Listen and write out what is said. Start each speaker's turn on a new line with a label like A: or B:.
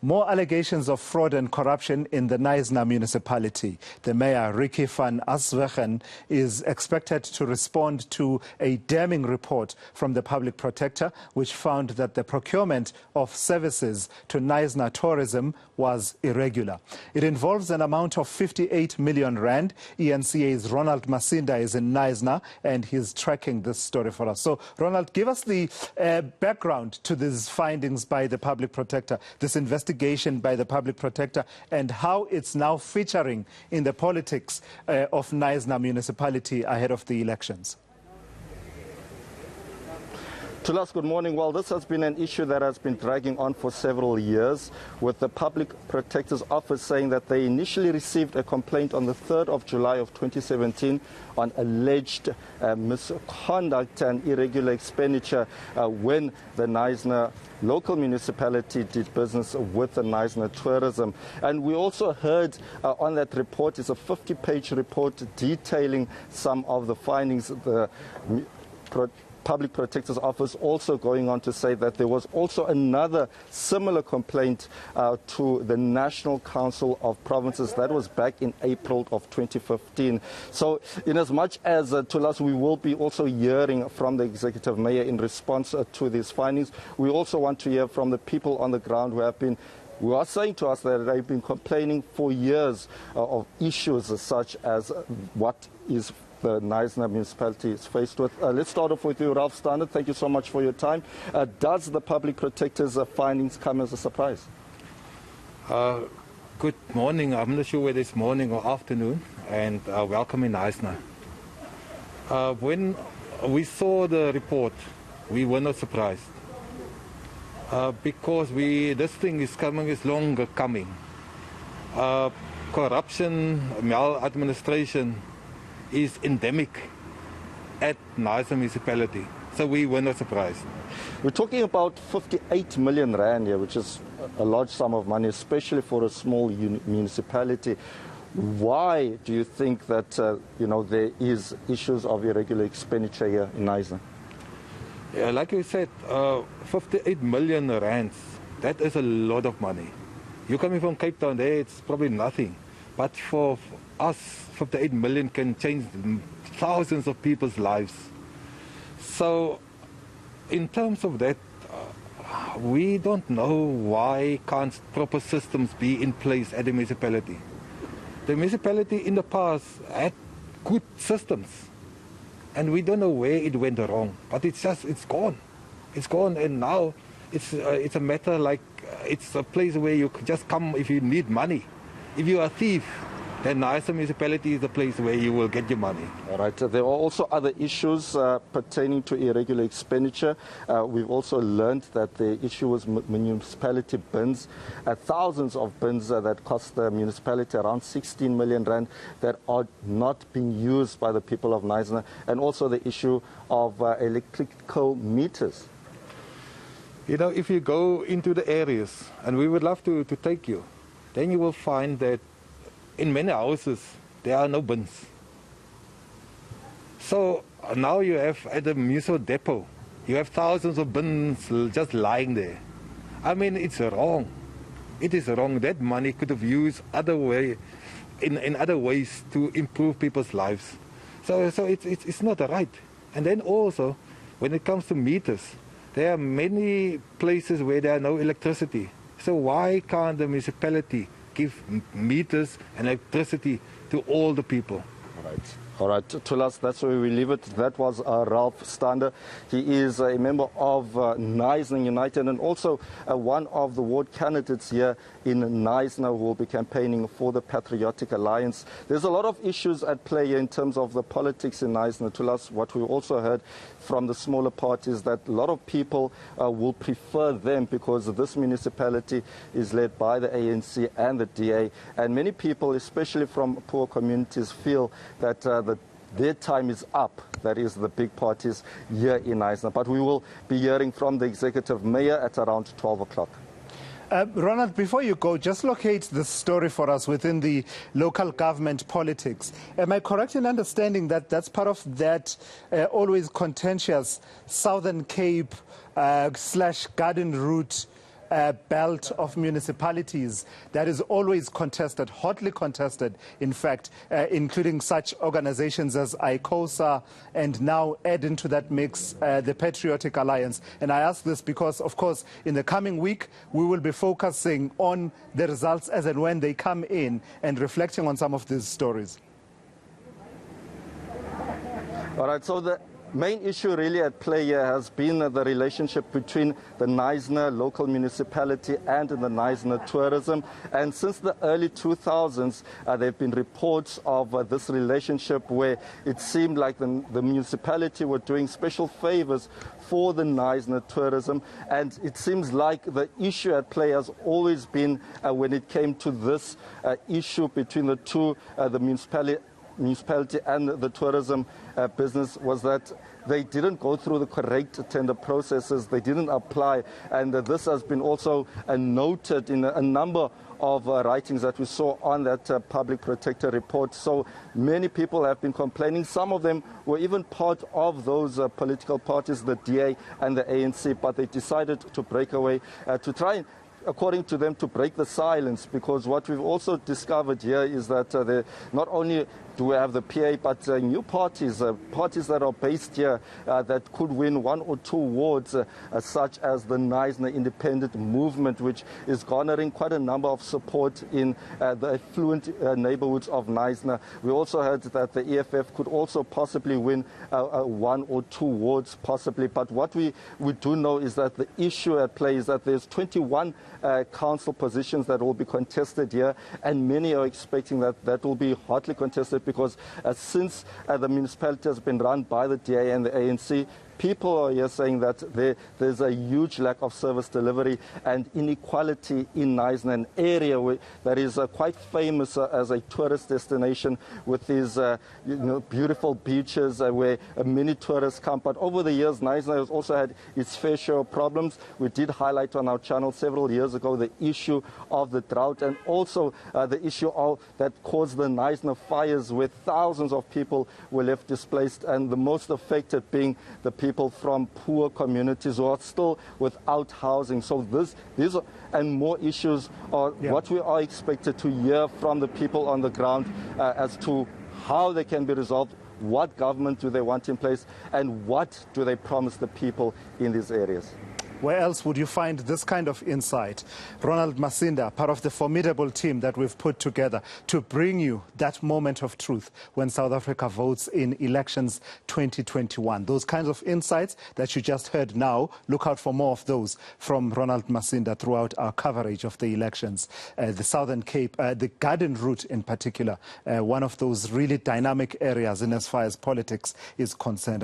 A: More allegations of fraud and corruption in the Knysna Municipality. The mayor, Ricky van Aswegen, is expected to respond to a damning report from the public protector, which found that the procurement of services to Knysna Tourism was irregular. It involves an amount of 58 million rand. eNCA's Ronald Masinda is in Knysna and he's tracking this story for us. So, Ronald, give us the background to these findings by the public protector, this investigation by the public protector, and how it's now featuring in the politics of Knysna Municipality ahead of the elections.
B: Tulas, good morning. Well, this has been an issue that has been dragging on for several years, with the Public Protector's Office saying that they initially received a complaint on the 3rd of July of 2017 on alleged misconduct and irregular expenditure when the Knysna local municipality did business with the Knysna Tourism. And we also heard on that report, it's a 50-page report detailing some of the findings. The Public Protector's Office also going on to say that there was also another similar complaint to the National Council of Provinces. That was back in April of 2015. So in as much as Tulas, we will be also hearing from the Executive Mayor in response to these findings, we also want to hear from the people on the ground who are saying to us that they've been complaining for years of issues such as what is the Knysna Municipality is faced with. Let's start off with you, Ralph Standard. Thank you so much for your time. Does the Public Protector's findings come as a surprise?
C: Good morning. I'm not sure whether it's morning or afternoon, and welcome in Knysna. When we saw the report, we were not surprised because this thing is longer coming. Corruption, maladministration is endemic at Knysna Municipality, so we were not surprised.
B: We're talking about 58 million rand here, which is a large sum of money, especially for a small municipality. Why do you think that there is issues of irregular expenditure here in Knysna?
C: Yeah, like you said, 58 million rands, that is a lot of money. You're coming from Cape Town, there it's probably nothing. But for us, 58 million can change thousands of people's lives. So, in terms of that, we don't know why can't proper systems be in place at the municipality. The municipality in the past had good systems, and we don't know where it went wrong. But it's gone. It's gone, and now it's a matter like it's a place where you can just come if you need money. If you are a thief, then Knysna Municipality is the place where you will get your money.
B: All right. There are also other issues pertaining to irregular expenditure. We've also learned that the issue was municipality bins, thousands of bins that cost the municipality around 16 million rand that are not being used by the people of Knysna, and also the issue of electrical meters.
C: You know, if you go into the areas, and we would love to take you, then you will find that in many houses there are no bins. So now you have at the municipal depot, you have thousands of bins just lying there. I mean, it's wrong. It is wrong. That money could have used in other ways to improve people's lives. So it's not right. And then also, when it comes to meters, there are many places where there are no electricity. So why can't the municipality give meters and electricity to all the people?
B: All right, Tulas, that's where we leave it. That was Ralph Stander. He is a member of Knysna United and also one of the ward candidates here in Knysna who will be campaigning for the Patriotic Alliance. There's a lot of issues at play here in terms of the politics in Knysna. Tulas, what we also heard from the smaller parties that a lot of people will prefer them because this municipality is led by the ANC and the DA. And many people, especially from poor communities, feel that their time is up. That is the big parties here in Knysna. But we will be hearing from the Executive Mayor at around 12 o'clock.
A: Ronald, before you go, just locate the story for us within the local government politics. Am I correct in understanding that that's part of that always contentious Southern Cape / Garden Route belt of municipalities that is always contested, hotly contested, in fact, including such organizations as ICOSA, and now add into that mix the Patriotic Alliance. And I ask this because, of course, in the coming week, we will be focusing on the results as and when they come in and reflecting on some of these stories.
B: All right, so the main issue really at play here has been the relationship between the Knysna local municipality and the Knysna Tourism. And since the early 2000s, there have been reports of this relationship where it seemed like the municipality were doing special favors for the Knysna Tourism. And it seems like the issue at play has always been when it came to this issue between the two, the municipality and the tourism business, was that they didn't go through the correct tender processes, they didn't apply, and this has been also noted in a number of writings that we saw on that public protector report. So many people have been complaining. Some of them were even part of those political parties, the DA and the ANC, but they decided to break away to try and, according to them, to break the silence, because what we've also discovered here is that not only do we have the PA, but new parties, parties that are based here that could win 1 or 2 wards, such as the Knysna Independent Movement, which is garnering quite a number of support in the affluent neighborhoods of Knysna. We also heard that the EFF could also possibly win 1 or 2 wards, possibly. But what we do know is that the issue at play is that there's 21 council positions that will be contested here, and many are expecting that that will be hotly contested because since the municipality has been run by the DA and the ANC, people are here saying that there's a huge lack of service delivery and inequality in Knysna, an area that is quite famous as a tourist destination with these beautiful beaches where many tourists come. But over the years, Knysna has also had its fair share of problems. We did highlight on our channel several years ago the issue of the drought, and also the issue that caused the Knysna fires, where thousands of people were left displaced, and the most affected being the people from poor communities who are still without housing. So these and more issues are what we are expected to hear from the people on the ground as to how they can be resolved, what government do they want in place, and what do they promise the people in these areas.
A: Where else would you find this kind of insight? Ronald Masinda, part of the formidable team that we've put together to bring you that moment of truth when South Africa votes in elections 2021. Those kinds of insights that you just heard now, look out for more of those from Ronald Masinda throughout our coverage of the elections. The Southern Cape, the Garden Route in particular, one of those really dynamic areas in as far as politics is concerned.